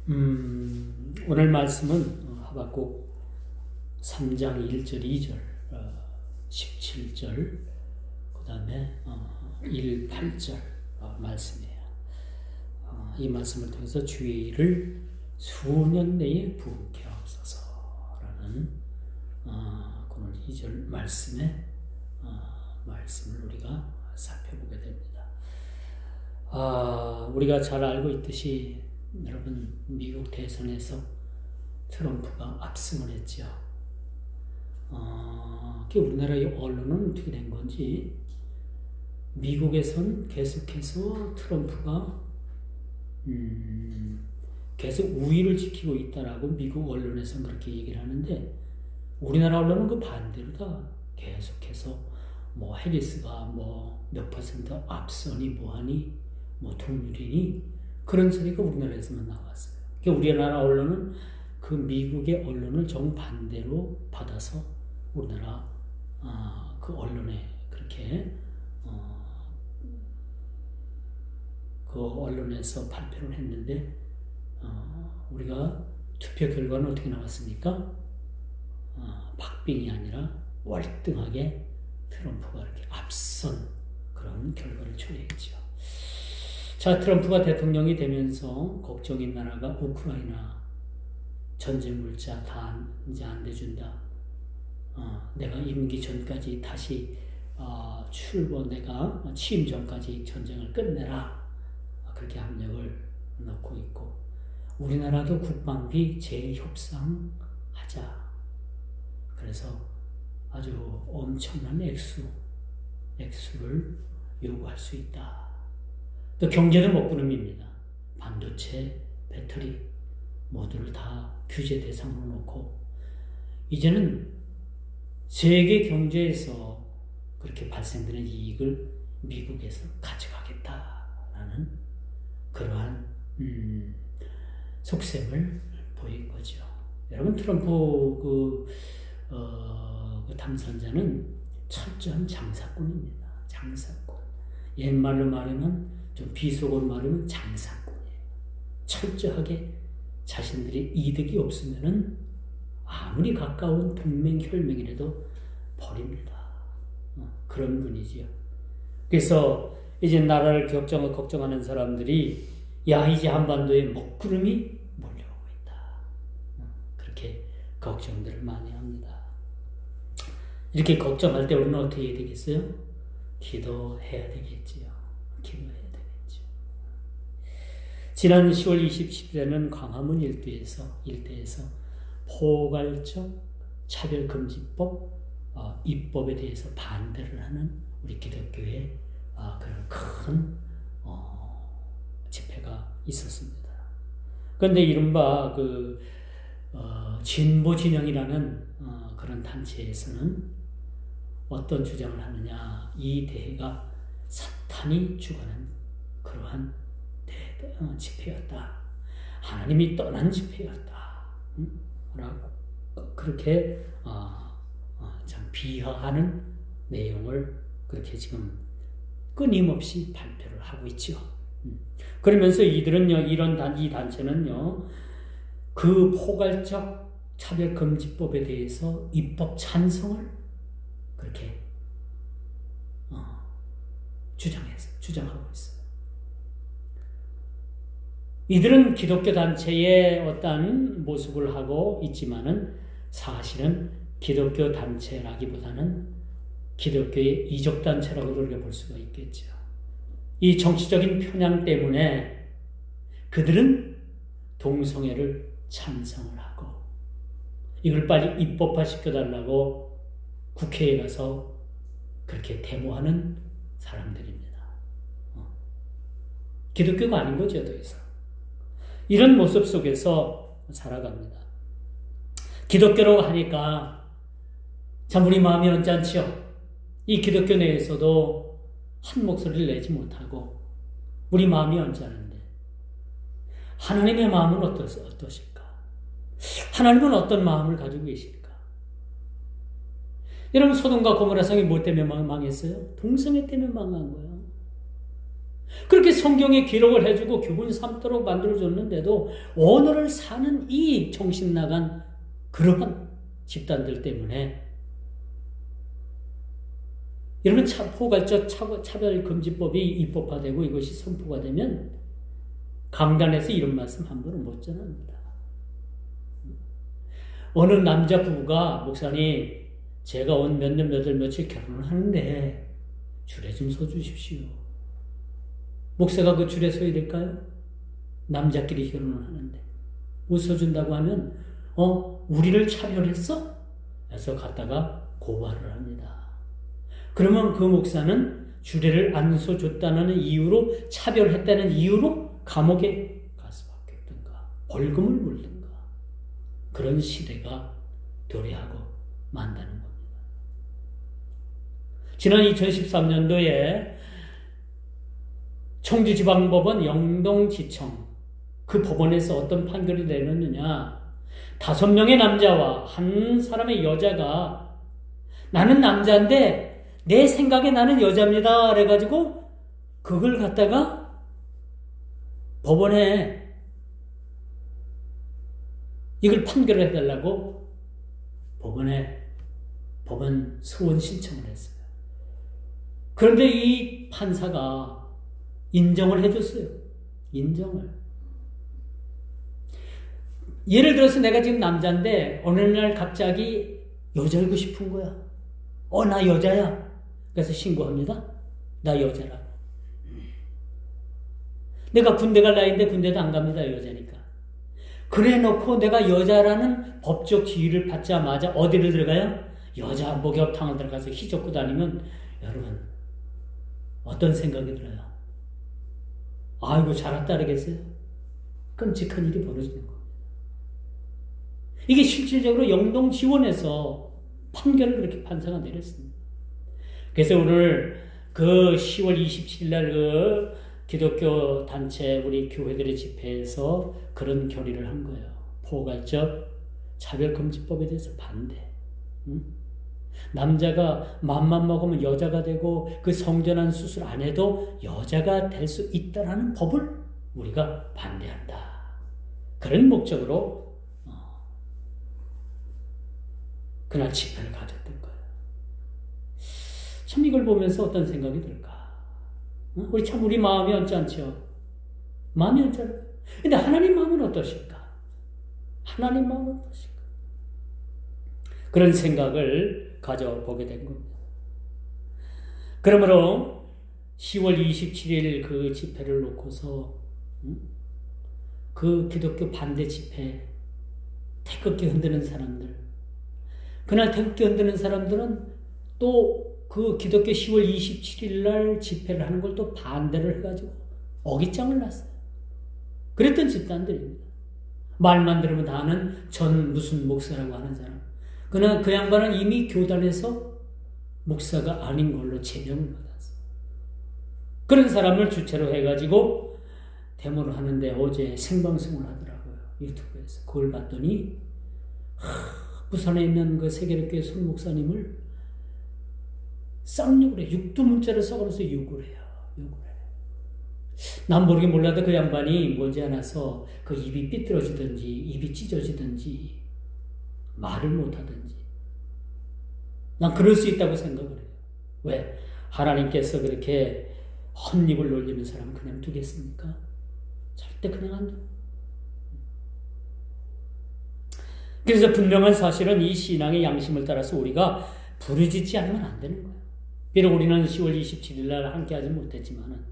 오늘 말씀은 하박국 3장 1절, 2절, 17절, 그 다음에 1, 8절 말씀이에요. 이 말씀을 통해서 주의 일을 수년 내에 부응케 하옵소서라는 오늘 2절 말씀을 우리가 살펴보게 됩니다. 우리가 잘 알고 있듯이 여러분, 미국 대선에서 트럼프가 압승을 했죠. 우리나라의 언론은 어떻게 된 건지, 미국에선 계속해서 트럼프가 계속 우위를 지키고 있다라고 미국 언론에서는 그렇게 얘기를 하는데, 우리나라 언론은 그 반대로다. 계속해서 해리스가 몇 퍼센트 앞서니 뭐하니 동률이니 그런 소리가 우리나라에서만 나왔어요. 우리나라 언론은 그 미국의 언론을 정반대로 받아서 우리나라 그 언론에 그렇게 그 언론에서 발표를 했는데, 우리가 투표 결과는 어떻게 나왔습니까? 박빙이 아니라 월등하게 트럼프가 이렇게 앞선 그런 결과를 초래했죠. 자, 트럼프가 대통령이 되면서 걱정인 나라가 우크라이나 전쟁 물자 다 이제 안 내준다. 내가 임기 전까지 다시 내가 취임 전까지 전쟁을 끝내라. 그렇게 압력을 넣고 있고, 우리나라도 국방비 재협상하자. 그래서 아주 엄청난 액수를 요구할 수 있다. 또 경제도 먹구름입니다. 반도체, 배터리 모두를 다 규제 대상으로 놓고, 이제는 세계 경제에서 그렇게 발생되는 이익을 미국에서 가져가겠다라는 그러한 속셈을 보인 거죠. 여러분, 트럼프 그 당선자는 철저한 장사꾼입니다. 장사꾼. 옛말로 말하면, 좀 비속어로 말하면 장사꾼이에요. 철저하게 자신들의 이득이 없으면은 아무리 가까운 동맹 혈맹이라도 버립니다. 그런 분이지요. 그래서 이제 나라를 걱정하는 사람들이, 이제 한반도에 먹구름이 몰려오고 있다. 그렇게 걱정들을 많이 합니다. 이렇게 걱정할 때 우리는 어떻게 해야 되겠어요? 기도해야 되겠지요. 기도해야 되겠죠. 지난 10월 27일에는 광화문 일대에서 포괄적 차별금지법 입법에 대해서 반대를 하는 우리 기독교의 그런 큰 집회가 있었습니다. 그런데 이른바 진보 진영이라는 그런 단체에서는 어떤 주장을 하느냐, 이 대회가 사탄이 주관한 그러한 집회였다. 하나님이 떠난 집회였다. 라고 그렇게 참 비하하는 내용을 그렇게 지금 끊임없이 발표를 하고 있죠. 그러면서 이들은요, 이 단체는요, 그 포괄적 차별금지법에 대해서 입법 찬성을 그렇게 주장하고 있어요. 이들은 기독교 단체의 어떤 모습을 하고 있지만은 사실은 기독교 단체라기보다는 기독교의 이적 단체라고 우리가 볼 수가 있겠죠. 이 정치적인 편향 때문에 그들은 동성애를 찬성을 하고, 이걸 빨리 입법화 시켜달라고 국회에 가서 그렇게 데모하는 사람들입니다. 기독교가 아닌 거죠, 더 이상. 이런 모습 속에서 살아갑니다. 기독교라고 하니까 참 우리 마음이 언짢죠. 이 기독교 내에서도 한 목소리를 내지 못하고 우리 마음이 언짢은데, 하나님의 마음은 어떠실까? 하나님은 어떤 마음을 가지고 계실까? 여러분, 소돔과 고모라 성이 뭐 때문에 망했어요? 동성애 때문에 망한 거예요. 그렇게 성경에 기록을 해주고 교훈 삼도록 만들어줬는데도 오늘을 사는 이 정신나간 그러한 집단들 때문에 여러분 포괄적 차별금지법이 입법화되고 이것이 선포가 되면 강단에서 이런 말씀 함부로 못 전합니다. 어느 남자 부부가 목사님 제가 온 몇 년 며칠 결혼을 하는데 줄에 좀 서주십시오. 목사가 그 줄에 서야 될까요? 남자끼리 결혼을 하는데 못 서준다고 하면 우리를 차별했어? 그래서 갔다가 고발을 합니다. 그러면 그 목사는 주례를 안 서줬다는 이유로 차별했다는 이유로 감옥에 갈 수밖에 없던가 벌금을 물든가 그런 시대가 도래하고 만다는 겁니다. 지난 2013년도에 청주지방법원 영동지청 그 법원에서 어떤 판결이 내렸느냐 5명의 남자와 한 사람의 여자가 나는 남자인데 내 생각에 나는 여자입니다. 그래가지고 그걸 갖다가 법원에 이걸 판결을 해달라고 법원 소원 신청을 했어요. 그런데 이 판사가 인정을 해줬어요. 인정을. 예를 들어서 내가 지금 남자인데 어느 날 갑자기 여자이고 싶은 거야. 나 여자야. 그래서 신고합니다. 나 여자라고. 내가 군대 갈 나이인데 군대도 안 갑니다. 여자니까. 그래 놓고 내가 여자라는 법적 지위를 받자마자 어디를 들어가요? 여자 목욕탕을 들어가서 휘젓고 다니면 여러분 어떤 생각이 들어요? 아이고 잘했다 그러겠어요? 끔찍한 일이 벌어지는 겁니다. 이게 실질적으로 영동지원에서 판결을 그렇게 판사가 내렸습니다. 그래서 오늘 그 10월 27일 날 그 기독교 단체 우리 교회들의 집회에서 그런 결의를 한 거예요. 포괄적 차별금지법에 대해서 반대. 남자가 맘만 먹으면 여자가 되고 그 성전환 수술 안 해도 여자가 될 수 있다라는 법을 우리가 반대한다. 그런 목적으로 그날 집회를 가졌던 거예요. 참 이걸 보면서 어떤 생각이 들까? 우리 마음이 언짢죠? 마음이 언짢아요. 근데 하나님 마음은 어떠실까? 하나님 마음은 어떠실까? 그런 생각을 가져보게 된 겁니다. 그러므로 10월 27일 그 집회를 놓고서 그 기독교 반대 집회 태극기 흔드는 사람들 그날 태극기 흔드는 사람들은 또 그 기독교 10월 27일 날 집회를 하는 걸 또 반대를 해가지고 어깃장을 놨어요. 그랬던 집단들입니다. 말만 들으면 다 아는 전 무슨 목사라고 하는 사람. 그러나 그 양반은 이미 교단에서 목사가 아닌 걸로 제명을 받았어요. 그런 사람을 주체로 해가지고 데모를 하는데 어제 생방송을 하더라고요. 유튜브에서. 그걸 봤더니 부산에 있는 그 세계력교회 손 목사님을 쌍욕을 해. 육두문자를 써가면서 욕을 해요. 난 모르게 몰라도 그 양반이 머지않아서 그 입이 삐뚤어지든지 입이 찢어지든지 말을 못하든지 난 그럴 수 있다고 생각을 해요. 왜? 하나님께서 그렇게 헛입을 놀리는 사람은 그냥 두겠습니까? 절대 그냥 안 둬요. 그래서 분명한 사실은 이 신앙의 양심을 따라서 우리가 부르짖지 않으면 안 되는 거예요. 비록 우리는 10월 27일 날 함께하지 못했지만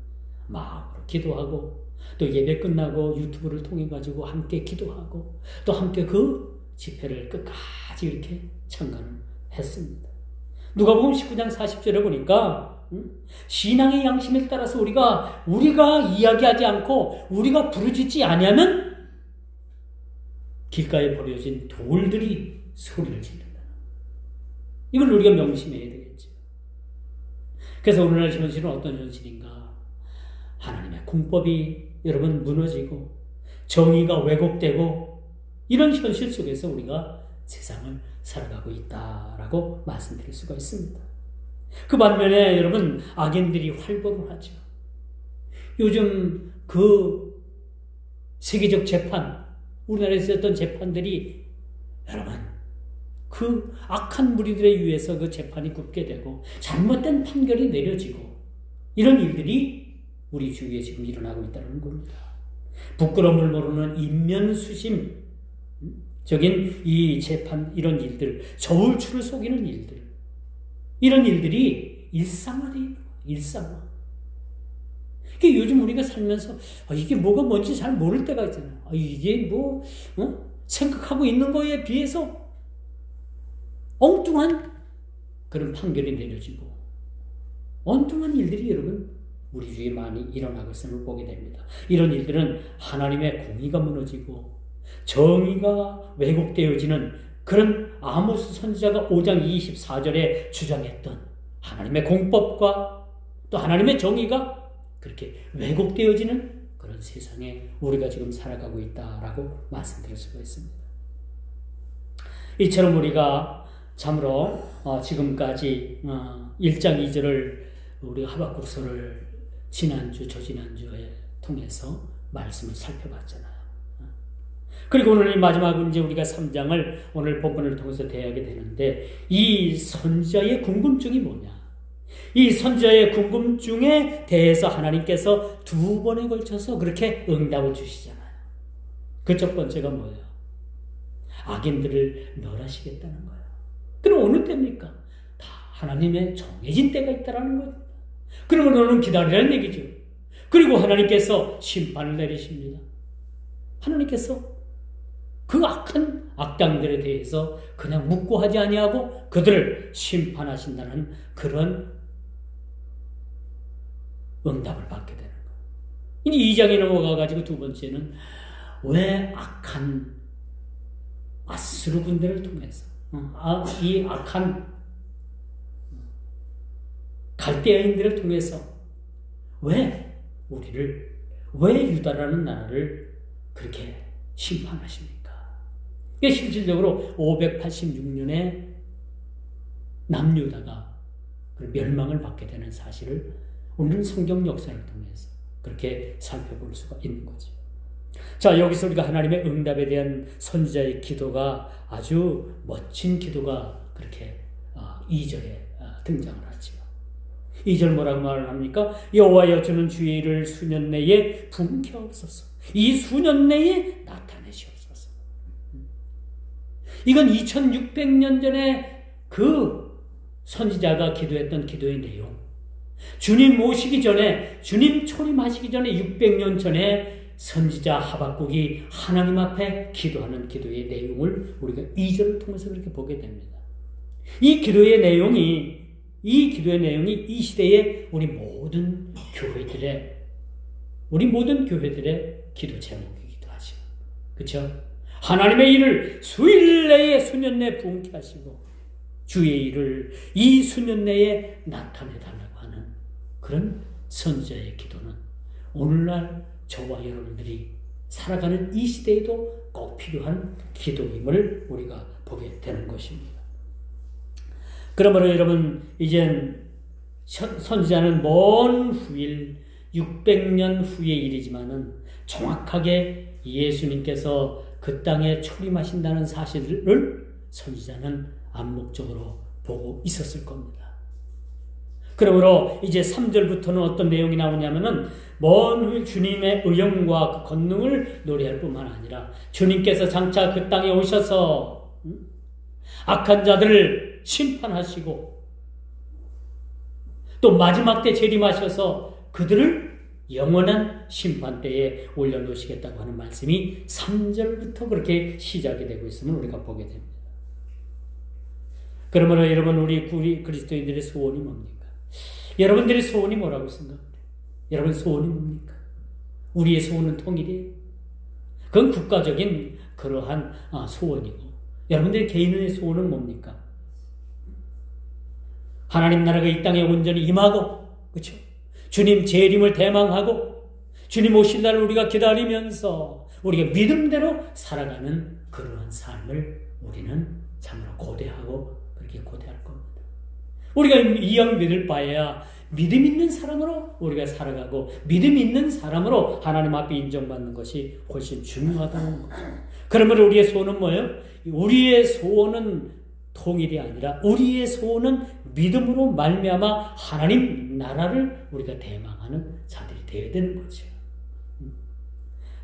마음으로 기도하고 또 예배 끝나고 유튜브를 통해 가지고 함께 기도하고 또 함께 그 집회를 끝까지 이렇게 참관을 했습니다. 누가복음 19장 40절에 보니까 신앙의 양심에 따라서 우리가 이야기하지 않고 우리가 부르짖지 아니하면 길가에 버려진 돌들이 소리를 지른다. 이걸 우리가 명심해야 되겠죠. 그래서 오늘날 현실은 어떤 현실인가? 하나님의 공법이 여러분 무너지고 정의가 왜곡되고 이런 현실 속에서 우리가 세상을 살아가고 있다라고 말씀드릴 수가 있습니다. 그 반면에 여러분 악인들이 활보를 하죠. 요즘 그 세계적 재판, 우리나라에서 했던 재판들이 여러분 그 악한 무리들에 의해서 그 재판이 굽게 되고 잘못된 판결이 내려지고 이런 일들이 우리 주위에 지금 일어나고 있다는 겁니다. 부끄러움을 모르는 인면수심 적인 이 재판, 이런 일들, 저울추를 속이는 일들, 이런 일들이 일상화되어 있는 거예요. 일상화. 그러니까 요즘 우리가 살면서 이게 뭐가 뭔지 잘 모를 때가 있잖아요. 이게 뭐 생각하고 있는 거에 비해서 엉뚱한 그런 판결이 내려지고 엉뚱한 일들이 여러분 우리 주위에 많이 일어나고 있음을 보게 됩니다. 이런 일들은 하나님의 공의가 무너지고 정의가 왜곡되어지는 그런 아모스 선지자가 5장 24절에 주장했던 하나님의 공법과 또 하나님의 정의가 그렇게 왜곡되어지는 그런 세상에 우리가 지금 살아가고 있다라고 말씀드릴 수가 있습니다. 이처럼 우리가 참으로 지금까지 1장 2절을 우리 하박국서를 지난주, 저지난주에 통해서 말씀을 살펴봤잖아요. 그리고 오늘 마지막은 이제 우리가 3장을 오늘 본문을 통해서 대하게 되는데 이 선지자의 궁금증이 뭐냐? 이 선지자의 궁금증에 대해서 하나님께서 2번에 걸쳐서 그렇게 응답을 주시잖아요. 그 첫 번째가 뭐예요? 악인들을 멸하시겠다는 거예요. 그럼 어느 때입니까? 다 하나님의 정해진 때가 있다는 거죠. 그러면 너는 기다리라는 얘기죠. 그리고 하나님께서 심판을 내리십니다. 하나님께서 그 악한 악당들에 대해서 그냥 묵고하지 아니하고 그들을 심판하신다는 그런 응답을 받게 되는 거예요. 이제 2장에 넘어가가지고 두 번째는 왜 악한 아수르 군대를 통해서 이 악한 갈대아인들을 통해서 왜 유다라는 나라를 그렇게 심판하십니까? 실질적으로 586년에 남유다가 멸망을 받게 되는 사실을 오늘 성경 역사를 통해서 그렇게 살펴볼 수가 있는 거죠. 자, 여기서 우리가 하나님의 응답에 대한 선지자의 기도가 아주 멋진 기도가 그렇게 2절에 등장을 하죠. 2절 뭐라고 말을 합니까? 여호와여 주는 주의 일을 수년 내에 분케하옵소서. 이 수년 내에 나타내시옵소서. 이건 2600년 전에 그 선지자가 기도했던 기도의 내용. 주님 오시기 전에, 주님 초림하시기 전에 600년 전에 선지자 하박국이 하나님 앞에 기도하는 기도의 내용을 우리가 2절을 통해서 그렇게 보게 됩니다. 이 기도의 내용이 이 시대의 우리 모든 교회들의 기도 제목이기도 하죠. 그렇죠? 하나님의 일을 수일 내에 수년 내에 부응케 하시고 주의 일을 이 수년 내에 나타내달라고 하는 그런 선지자의 기도는 오늘날 저와 여러분들이 살아가는 이 시대에도 꼭 필요한 기도임을 우리가 보게 되는 것입니다. 그러므로 여러분 이젠 선지자는 먼 후일 600년 후의 일이지만은 정확하게 예수님께서 그 땅에 초림하신다는 사실을 선지자는 암묵적으로 보고 있었을 겁니다. 그러므로 이제 3절부터는 어떤 내용이 나오냐면은 먼 후일 주님의 의형과 그 권능을 노래할 뿐만 아니라 주님께서 장차 그 땅에 오셔서 악한 자들을 심판하시고 또 마지막 때 재림하셔서 그들을 영원한 심판대에 올려놓으시겠다고 하는 말씀이 3절부터 그렇게 시작이 되고 있음을 우리가 보게 됩니다. 그러므로 여러분 우리 그리스도인들의 소원이 뭡니까? 여러분들의 소원이 뭐라고 생각해요? 여러분 소원이 뭡니까? 우리의 소원은 통일이에요. 그건 국가적인 그러한 소원이고 여러분들의 개인의 소원은 뭡니까? 하나님 나라가 이 땅에 온전히 임하고 그렇죠? 주님 재림을 대망하고 주님 오실 날을 우리가 기다리면서 우리가 믿음대로 살아가는 그러한 삶을 우리는 참으로 고대하고 그렇게 고대할 겁니다. 우리가 이왕 믿을 바에야 믿음 있는 사람으로 우리가 살아가고 믿음 있는 사람으로 하나님 앞에 인정받는 것이 훨씬 중요하다는 거죠. 그러면 우리의 소원은 뭐예요? 우리의 소원은 통일이 아니라 우리의 소원은 믿음으로 말미암아 하나님 나라를 우리가 대망하는 자들이 되어야 되는 거죠.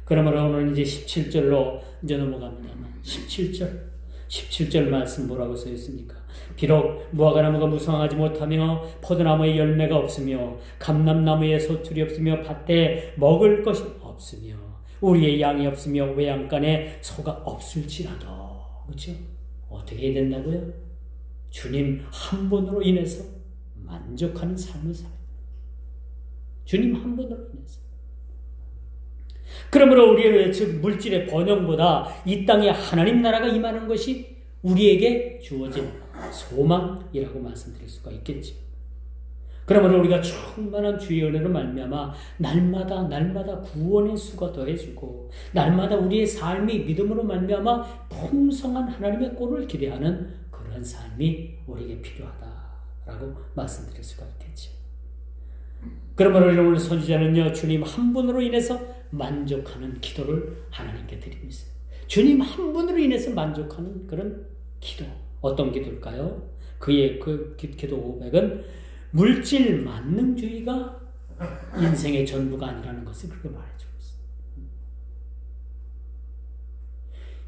그러므로 오늘 이제 17절로 이제 넘어갑니다만 17절 말씀 뭐라고 써 있습니까? 비록 무화과나무가 무성하지 못하며 포도나무에 열매가 없으며 감람나무에 소출이 없으며 밭에 먹을 것이 없으며 우리의 양이 없으며 외양간에 소가 없을지라도, 그렇죠? 어떻게 해야 된다고요? 주님 한 분으로 인해서 만족하는 삶을 살아야 돼요. 주님 한 분으로 인해서. 그러므로 우리의 즉 물질의 번영보다 이 땅에 하나님 나라가 임하는 것이 우리에게 주어진 소망이라고 말씀드릴 수가 있겠죠. 그러므로 우리가 충만한 주의 은혜로 말미암아 날마다 구원의 수가 더해지고 날마다 우리의 삶이 믿음으로 말미암아 풍성한 하나님의 꼴을 기대하는 그런 삶이 우리에게 필요하다라고 말씀드릴 수가 있겠죠. 그러므로 오늘 선지자는요, 주님 한 분으로 인해서 만족하는 기도를 하나님께 드리고 있어요. 주님 한 분으로 인해서 만족하는 그런 기도. 어떤 기도일까요? 그의 그 기도 고백은 물질 만능주의가 인생의 전부가 아니라는 것을 그렇게 말해주고 있어요.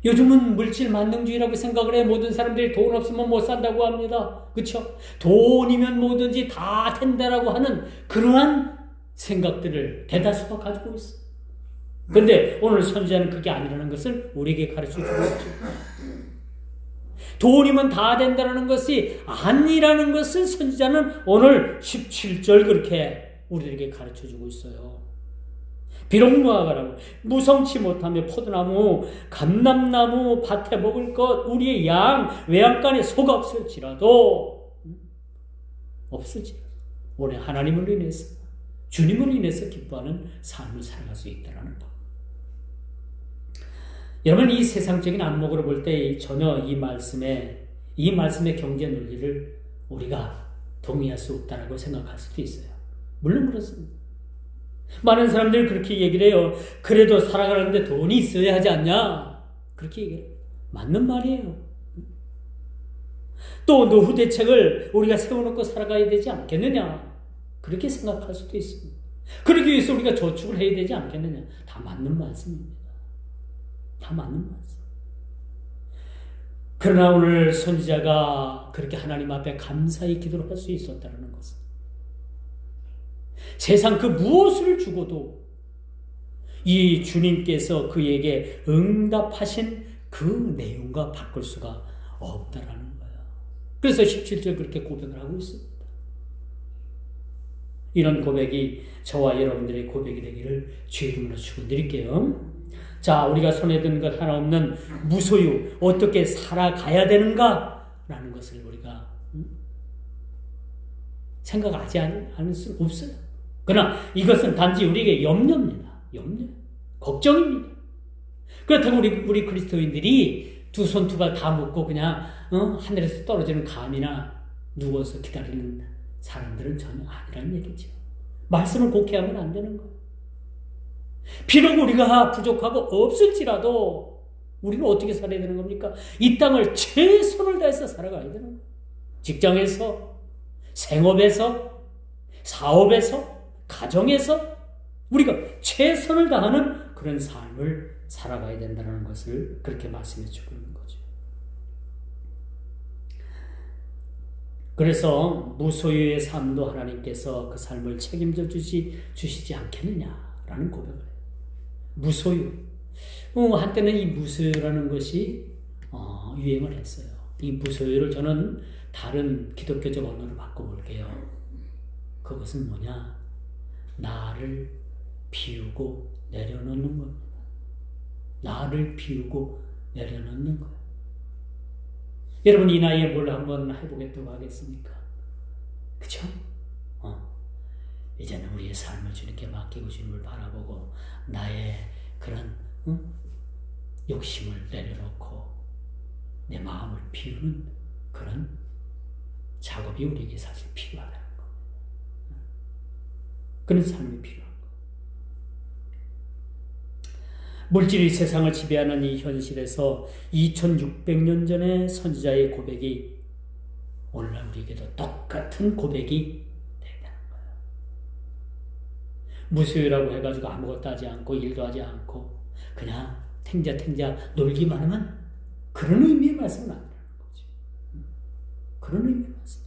요즘은 물질 만능주의라고 생각을 해. 모든 사람들이 돈 없으면 못 산다고 합니다. 그렇죠? 돈이면 뭐든지 다 된다라고 하는 그러한 생각들을 대다수가 가지고 있어요. 그런데 오늘 선지자는 그게 아니라는 것을 우리에게 가르쳐주고 있죠. 돈이면 다 된다는 것이 아니라는 것을 선지자는 오늘 17절 그렇게 우리들에게 가르쳐주고 있어요. 비록 무화과나무, 무성치 못하며 포도나무, 감람나무, 밭에 먹을 것, 우리의 양, 외양간에 소가 없을지라도 오늘 하나님을 인해서, 주님을 인해서 기뻐하는 삶을 살아갈 수 있다는 것. 여러분, 이 세상적인 안목으로 볼 때 전혀 이 말씀의 경제 논리를 우리가 동의할 수 없다라고 생각할 수도 있어요. 물론 그렇습니다. 많은 사람들이 그렇게 얘기를 해요. 그래도 살아가는데 돈이 있어야 하지 않냐? 그렇게 얘기해요. 맞는 말이에요. 또 노후 대책을 우리가 세워놓고 살아가야 되지 않겠느냐? 그렇게 생각할 수도 있습니다. 그러기 위해서 우리가 저축을 해야 되지 않겠느냐? 다 맞는 말씀입니다. 다 맞는 말씀. 그러나 오늘 선지자가 그렇게 하나님 앞에 감사의 기도를 할 수 있었다는 것은 세상 그 무엇을 주고도 이 주님께서 그에게 응답하신 그 내용과 바꿀 수가 없다라는 거예요. 그래서 17절 그렇게 고백을 하고 있습니다. 이런 고백이 저와 여러분들의 고백이 되기를 주의 이름으로 축원드릴게요. 자, 우리가 손에 든 것 하나 없는 무소유, 어떻게 살아가야 되는가라는 것을 우리가 생각하지 않을 수 없어요. 그러나 이것은 단지 우리에게 염려입니다. 걱정입니다. 그렇다고 우리 그리스도인들이 두 손 두 발 다 묶고 그냥 하늘에서 떨어지는 감이나 누워서 기다리는 사람들은 전혀 아니라는 얘기죠. 말씀을 곡해하면 안 되는 거예요. 비록 우리가 부족하고 없을지라도 우리는 어떻게 살아야 되는 겁니까? 이 땅을 최선을 다해서 살아가야 되는 거예요. 직장에서, 생업에서, 사업에서, 가정에서 우리가 최선을 다하는 그런 삶을 살아가야 된다는 것을 그렇게 말씀해 주고 있는 거죠. 그래서 무소유의 삶도 하나님께서 그 삶을 책임져 주시지 않겠느냐라는 고백을 해요. 무소유. 한때는 이 무소유라는 것이 유행을 했어요. 이 무소유를 저는 다른 기독교적 언어로 바꿔볼게요. 그것은 뭐냐? 나를 비우고 내려놓는 겁니다. 나를 비우고 내려놓는 거예요. 여러분, 이 나이에 뭘 한번 해보겠다고 하겠습니까? 그쵸? 이제는 우리의 삶을 주님께 맡기고 주님을 바라보고 나의 그런 욕심을 내려놓고 내 마음을 비우는 그런 작업이 우리에게 사실 필요하다는 겁니다. 그런 삶이 필요한 거예요. 물질이 세상을 지배하는 이 현실에서 2600년 전의 선지자의 고백이 오늘날 우리에게도 똑같은 고백이 되는 거예요. 무수유라고 해가지고 아무것도 하지 않고 일도 하지 않고 그냥 탱자 놀기만 하면 그런 의미의 말씀은 아니라는 거지. 그런 의미의 말씀.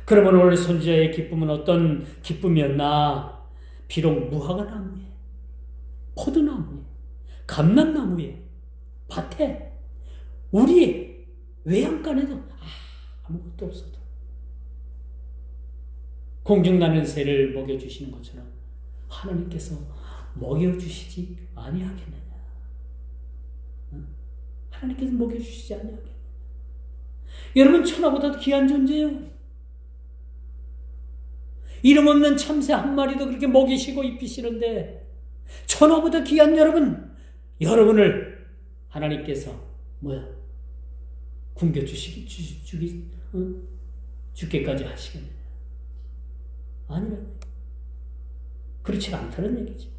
그러면 오늘 선지자의 기쁨은 어떤 기쁨이었나? 비록 무화과 나무에, 포도나무에, 감람나무에, 밭에, 우리 외양간에도 아무것도 없어도 공중나는 새를 먹여주시는 것처럼 하나님께서 먹여주시지 아니하겠느냐? 하나님께서 먹여주시지 아니하겠느냐? 여러분, 천하보다 귀한 존재예요. 이름 없는 참새 한 마리도 그렇게 먹이시고 입히시는데 천하보다 귀한 여러분을 하나님께서 죽게까지 하시겠느냐? 아니라 그렇지 않다는 얘기죠.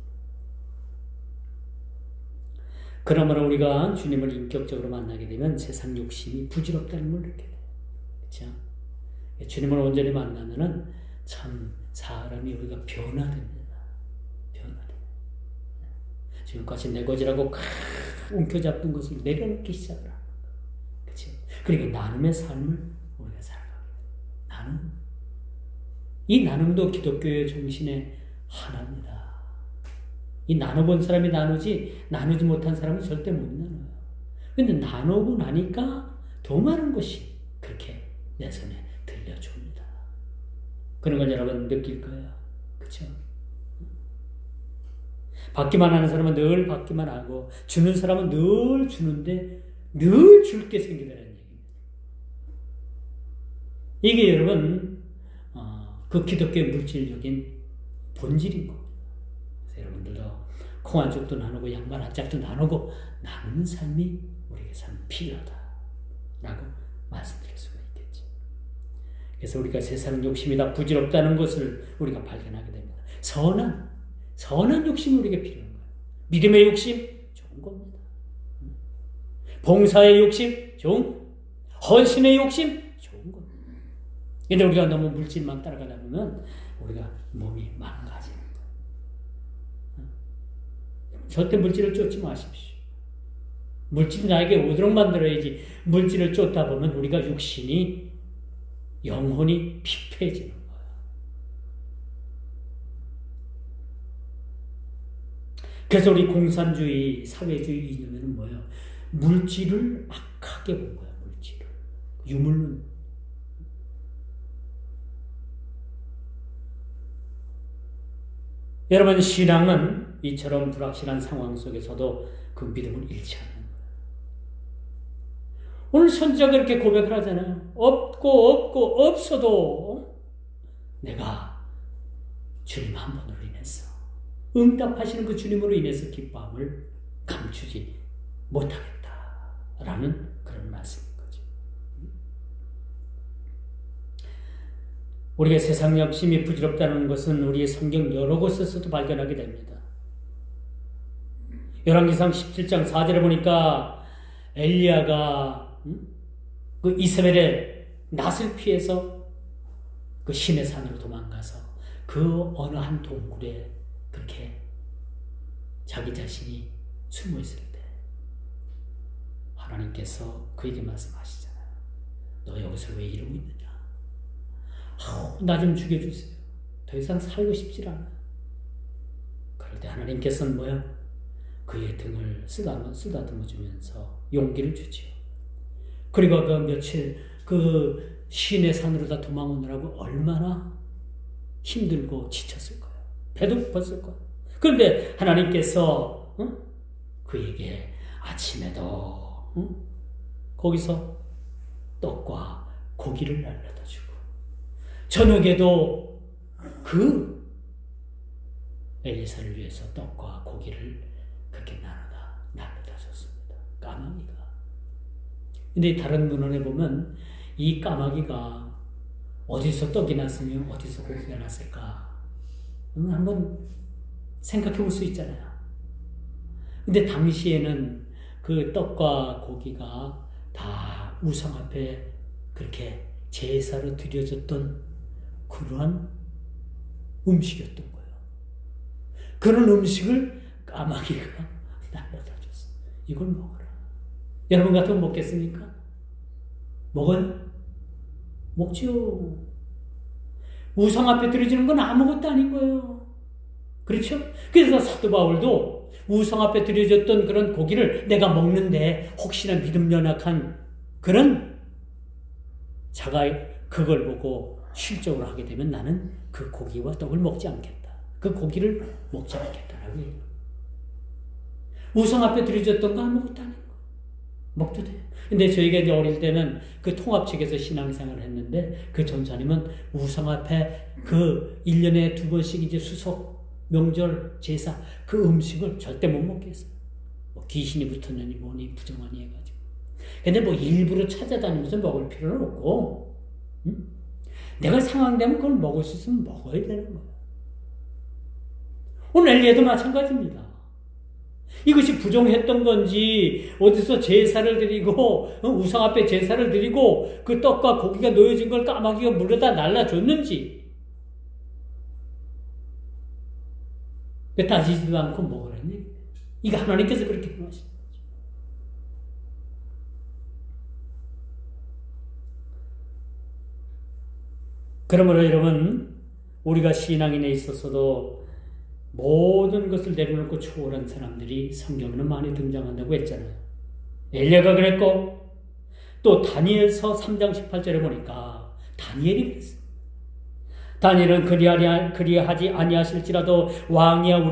그러므로 우리가 주님을 인격적으로 만나게 되면 세상 욕심이 부질없다는 걸 느끼게 돼요. 그렇죠? 주님을 온전히 만나면은 참 사람이 우리가 변화됩니다. 변화돼요. 지금까지 내 것이라고 움켜잡던 것을 내려놓기 시작을 하는 거예요. 그렇죠? 그러니까 나눔의 삶을 우리가 살아가게 돼요. 나눔. 이 나눔도 기독교의 정신의 하나입니다. 이 나눠본 사람이 나누지 못한 사람은 절대 못 나눠요. 그런데 나누고 나니까 더 많은 것이 그렇게 내 손에 들려줍니다. 그런 걸 여러분 느낄 거예요. 그렇죠? 받기만 하는 사람은 늘 받기만 하고 주는 사람은 늘 주는데 늘 줄게 생기다는 얘기입니다. 이게 여러분 그 기독교의 물질적인 본질인 겁니다. 그래서 여러분들도 콩 한 쪽도 나누고 양말 한 짝도 나누고 나누는 삶이 우리에게 참 필요하다라고 말씀드릴 수가 있겠죠. 그래서 우리가 세상 욕심이 다 부질없다는 것을 우리가 발견하게 됩니다. 선한 욕심이 우리에게 필요한 거예요. 믿음의 욕심 좋은 겁니다. 봉사의 욕심 좋은, 헌신의 욕심 좋은 겁니다. 근데 우리가 너무 물질만 따라가다 보면 우리가 몸이 망가지는 거예요. 절대 물질을 쫓지 마십시오. 물질이 나에게 오도록 만들어야지. 물질을 쫓다 보면 우리가 육신이 영혼이 피폐해지는 거예요. 그래서 우리 공산주의, 사회주의 이념에는 뭐예요? 물질을 악하게 본 거예요. 물질을. 유물론. 여러분, 신앙은 이처럼 불확실한 상황 속에서도 그 믿음을 잃지 않는 거예요. 오늘 선지자가 그렇게 고백을 하잖아요. 없어도 내가 주님 한 분으로 인해서 응답하시는 그 주님으로 인해서 기뻐함을 감추지 못하겠다라는 그런 말씀인 거죠. 우리가 세상 욕심이 부질없다는 것은 우리의 성경 여러 곳에서도 발견하게 됩니다. 열왕기상 17장 4절에 보니까 엘리야가 그 이세벨의 낫을 피해서 그 신의 산으로 도망가서 그 어느 한 동굴에 그렇게 자기 자신이 숨어 있을 때 하나님께서 그에게 말씀하시잖아요. 너 여기서 왜 이러고 있느냐? 나 좀 죽여주세요. 더 이상 살고 싶지 않아요. 그럴 때 하나님께서는 뭐야? 그의 등을 쓰다듬어 주면서 용기를 주지요. 그리고 그 며칠 그 신의 산으로 다 도망오느라고 얼마나 힘들고 지쳤을 거예요. 배도 고팠을 거예요. 그런데 하나님께서 그에게 아침에도 거기서 떡과 고기를 날려다 주고 저녁에도 그 엘리사를 위해서 떡과 고기를 그렇게 날려다 줬습니다. 까마귀가. 근데 다른 문헌에 보면 이 까마귀가 어디서 떡이 났으며 어디서 고기가 났을까? 한번 생각해 볼 수 있잖아요. 근데 당시에는 그 떡과 고기가 다 우상 앞에 그렇게 제사로 드려졌던 그러한 음식이었던 거예요. 그런 음식을 까마귀가 날려다 줬어. 이걸 먹어라. 여러분 같으면 먹겠습니까? 먹어요? 먹지요. 우상 앞에 드려지는 건 아무것도 아닌 거예요. 그렇죠? 그래서 사도 바울도 우상 앞에 드려졌던 그런 고기를 내가 먹는데 혹시나 믿음 연약한 그런 자가 그걸 보고 실적으로 하게 되면 나는 그 고기와 떡을 먹지 않겠다. 그 고기를 먹지 않겠다라고 해요. 우상 앞에 드려졌던 거 아무것도 아닌 거. 먹도 돼요. 근데 저희가 이제 어릴 때는 그 통합책에서 신앙생활을 했는데 그 전사님은 우상 앞에 그 1년에 2번씩 이제 수석, 명절, 제사 그 음식을 절대 못 먹게 했어요. 뭐 귀신이 붙었느니 뭐니 부정하니 해가지고. 근데 뭐 일부러 찾아다니면서 먹을 필요는 없고, 응? 내가 상황되면 그걸 먹을 수 있으면 먹어야 되는 거예요. 오늘 엘리야도 마찬가지입니다. 이것이 부정했던 건지 어디서 제사를 드리고 우상 앞에 제사를 드리고 그 떡과 고기가 놓여진 걸 까마귀가 물어다 날라줬는지 따지지도 않고 먹으라니. 이거 하나님께서 그렇게 하신 거죠. 그러므로 여러분, 우리가 신앙인에 있어서도 모든 것을 내려놓고 초월한 사람들이 성경에는 많이 등장한다고 했잖아요. 엘리야가 그랬고, 또 다니엘서 3장 18절에 보니까 다니엘이 그랬어요. 다니엘은 그리하지 아니하실지라도 왕이여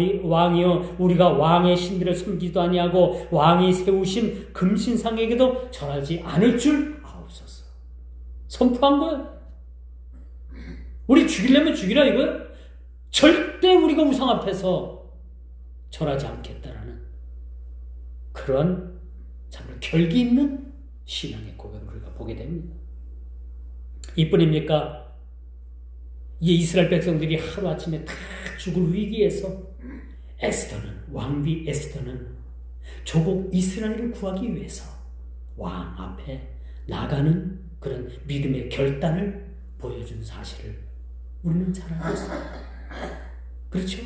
우리가 왕의 신들을 섬기지도 아니하고 왕이 세우신 금신상에게도 절하지 않을 줄 아옵소서. 선포한 거예요. 우리 죽이려면 죽이라 이거예요. 절대 우리가 우상 앞에서 절하지 않겠다라는 그런 참으로 결기 있는 신앙의 고백을 우리가 보게 됩니다. 이뿐입니까? 이 이스라엘 백성들이 하루아침에 다 죽을 위기에서 왕비 에스더는 조국 이스라엘을 구하기 위해서 왕 앞에 나가는 그런 믿음의 결단을 보여준 사실을 우리는 잘 알고 있습니다. 그렇죠?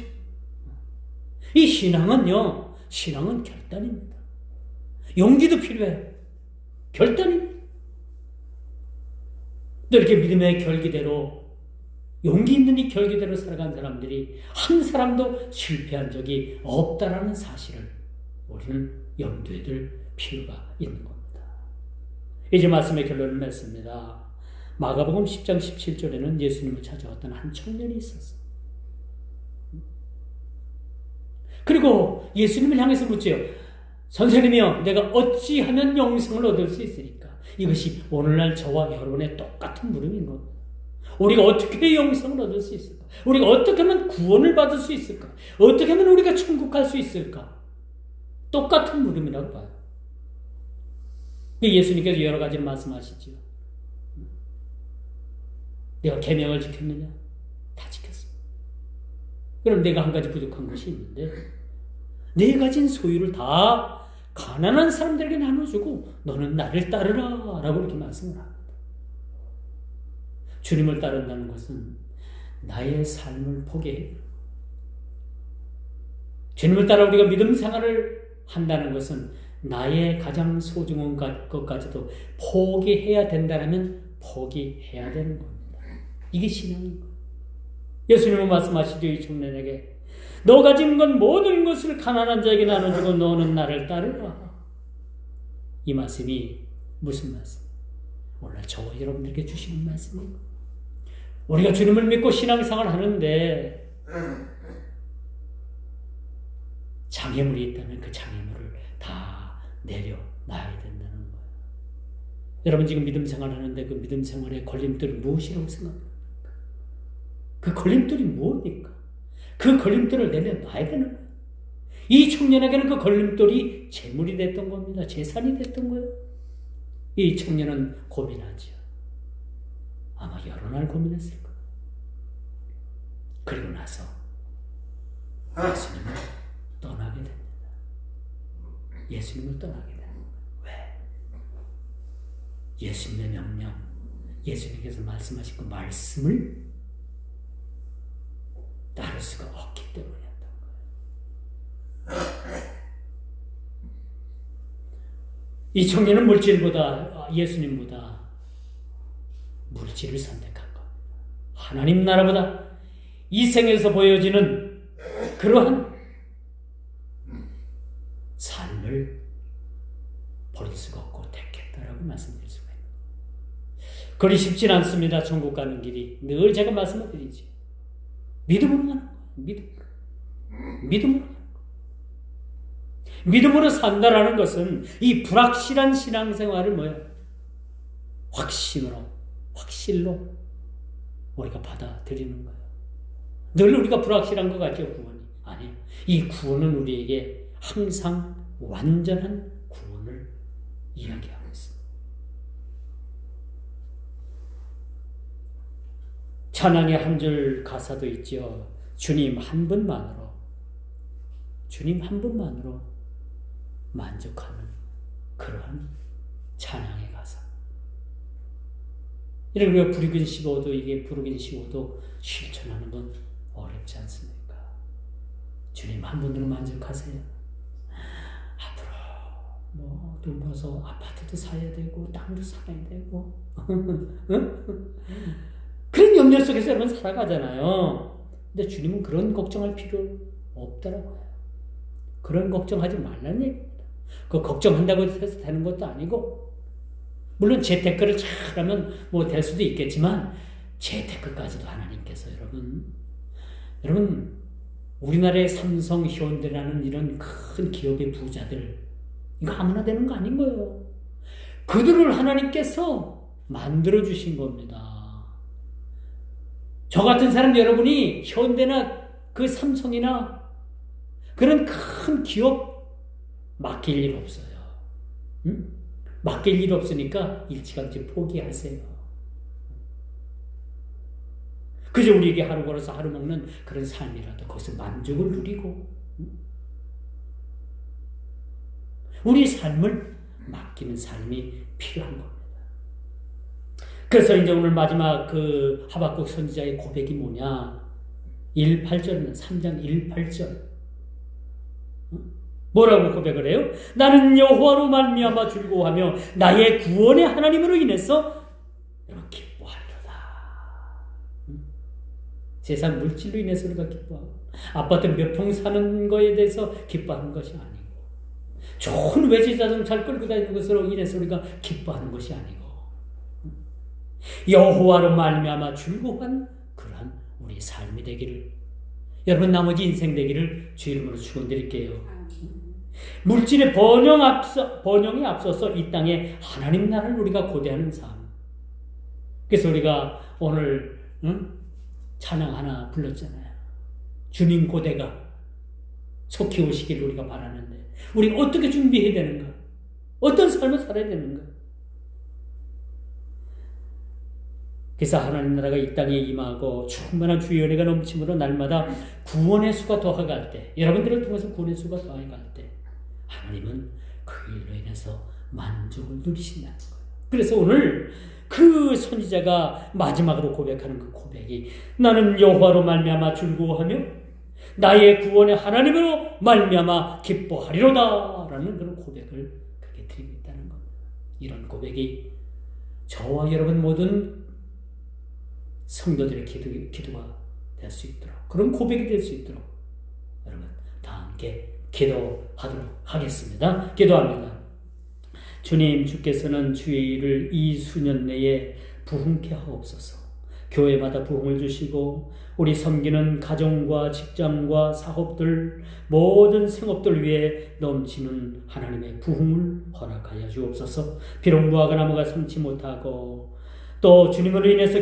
이 신앙은요, 신앙은 결단입니다. 용기도 필요해요. 결단입니다. 또 이렇게 믿음의 결기대로 용기 있는 이 결기대로 살아간 사람들이 한 사람도 실패한 적이 없다라는 사실을 우리는 염두에 둘 필요가 있는 겁니다. 이제 말씀의 결론을 맺습니다. 마가복음 10장 17절에는 예수님을 찾아왔던 한 청년이 있었어요. 그리고 예수님을 향해서 묻지요. 선생님이여, 내가 어찌하면 영생을 얻을 수 있으리까? 이것이 오늘날 저와 여러분의 똑같은 물음인 겁니다. 우리가 어떻게 영생을 얻을 수 있을까? 우리가 어떻게 하면 구원을 받을 수 있을까? 어떻게 하면 우리가 천국 갈 수 있을까? 똑같은 물음이라고 봐요. 예수님께서 여러 가지를 말씀하시죠. 내가 계명을 지켰느냐? 다 지켰어. 그럼 내가 한 가지 부족한 것이 있는데 내 가진 소유를 다 가난한 사람들에게 나눠주고 너는 나를 따르라 라고 이렇게 말씀을 합니다. 주님을 따른다는 것은 나의 삶을 포기해요. 주님을 따라 우리가 믿음 생활을 한다는 것은 나의 가장 소중한 것까지도 포기해야 된다면 포기해야 되는 겁니다. 이게 신앙인 거예요. 예수님은 말씀하시죠. 이 청년에게 너 가진 건 모든 것을 가난한 자에게 나눠주고 너는 나를 따르라. 이 말씀이 무슨 말씀? 오늘 저와 여러분들에게 주시는 말씀이에요. 우리가 주님을 믿고 신앙생활을 하는데 장애물이 있다면 그 장애물을 다 내려놔야 된다는 거예요. 여러분 지금 믿음 생활하는데 그 믿음 생활의 걸림돌이 무엇이라고 생각합니까? 그 걸림돌이 뭡니까? 그 걸림돌을 내려놔야 되는 거예요. 이 청년에게는 그 걸림돌이 재물이 됐던 겁니다. 재산이 됐던 거예요. 이 청년은 고민하죠. 아마 여러 날 고민했을 거예요. 그리고 나서 예수님을 떠나게 됩니다. 예수님을 떠나게 됩니다. 왜? 예수님의 명령, 예수님께서 말씀하신 그 말씀을 따를 수가 없기 때문이었던 거예요. 이 청년은 물질보다, 예수님보다 물질을 선택한 겁니다. 하나님 나라보다 이 생에서 보여지는 그러한 삶을 버릴 수가 없고 택했다라고 말씀드릴 수가 있습니다. 그리 쉽진 않습니다. 천국 가는 길이. 늘 제가 말씀을 드리지. 믿음으로 가는 거예요. 믿음으로 가는 거예요. 믿음으로 산다라는 것은 이 불확실한 신앙생활을 확실로 우리가 받아들이는 거예요. 늘 우리가 불확실한 것 같죠, 구원이. 아니에요. 이 구원은 우리에게 항상 완전한 구원을 이야기하고 있습니다. 찬양의 한 줄 가사도 있죠. 주님 한 분만으로 만족하는 그러한 찬양의 가사. 이런 우리가 부르긴 쉬워도 실천하는 건 어렵지 않습니까? 주님 한 분으로 만족하세요. 앞으로 돈 벌어서 아파트도 사야 되고 땅도 사야 되고 그런 염려 속에서 여러분 살아가잖아요. 근데 주님은 그런 걱정할 필요 없다라고 해요. 그런 걱정하지 말라는 얘기입니다. 그 걱정한다고 해서 되는 것도 아니고, 물론 재테크를 잘하면 될 수도 있겠지만 재테크까지도 하나님께서 여러분 우리나라의 삼성, 현대라는 이런 큰 기업의 부자들, 이거 아무나 되는 거 아닌 거예요. 그들을 하나님께서 만들어 주신 겁니다. 저 같은 사람 여러분이 현대나 그 삼성이나 그런 큰 기업 맡길 일 없어요. 응? 맡길 일 없으니까 일찌감치 포기하세요. 그저 우리에게 하루 벌어서 하루 먹는 그런 삶이라도 거기서 만족을 누리고, 우리 삶을 맡기는 삶이 필요한 겁니다. 그래서 이제 오늘 마지막 그 하박국 선지자의 고백이 뭐냐? 1:8절입니다. 3장 1:8절. 뭐라고 고백을 해요? 나는 여호와로 말미암아 즐거워하며 나의 구원의 하나님으로 인해서 여러분 기뻐하리로다. 세상 물질로 인해서 우리가 기뻐하고, 아파트 몇 평 사는 거에 대해서 기뻐하는 것이 아니고, 좋은 외제 자동차를 끌고 다니는 것으로 인해서 우리가 기뻐하는 것이 아니고, 여호와로 말미암아 즐거워한 그러한 우리 삶이 되기를, 여러분 나머지 인생 되기를 주 이름으로 축원드릴게요. 물질의 번영에 앞서서 이 땅에 하나님 나라를 우리가 고대하는 삶. 그래서 우리가 오늘 찬양 하나 불렀잖아요. 주님 고대가 속히 오시기를 우리가 바라는데, 우리 어떻게 준비해야 되는가? 어떤 삶을 살아야 되는가? 그래서 하나님 나라가 이 땅에 임하고 충만한 주의 은혜가 넘침으로 날마다 구원의 수가 더해갈 때, 여러분들을 통해서 구원의 수가 더해갈 때 하나님은 그 일로 인해서 만족을 누리신다는 거예요. 그래서 오늘 그 선지자가 마지막으로 고백하는 그 고백이, 나는 여호와로 말미암아 즐거워하며 나의 구원의 하나님으로 말미암아 기뻐하리로다 라는 그런 고백을 그렇게 드리고 있다는 겁니다. 이런 고백이 저와 여러분 모든 성도들의 기도가 될 수 있도록, 그런 고백이 될 수 있도록 여러분 다 함께 기도하도록 하겠습니다. 기도합니다. 주님, 주께서는 주의 일을 이 수년 내에 부흥케 하옵소서. 교회마다 부흥을 주시고 우리 섬기는 가정과 직장과 사업들, 모든 생업들 위해 넘치는 하나님의 부흥을 허락하여 주옵소서. 비록 무화과 나무가 성치 못하고 또 주님으로 인해서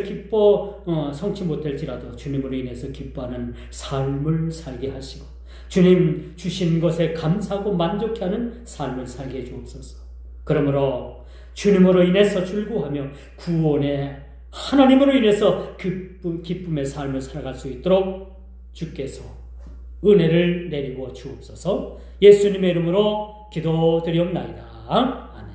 성치 못할지라도 주님으로 인해서 기뻐하는 삶을 살게 하시고, 주님 주신 것에 감사하고 만족해하는 삶을 살게 해 주옵소서. 그러므로 주님으로 인해서 즐거워하며 구원의 하나님으로 인해서 기쁨의 삶을 살아갈 수 있도록 주께서 은혜를 내리고 주옵소서. 예수님의 이름으로 기도드리옵나이다. 아멘.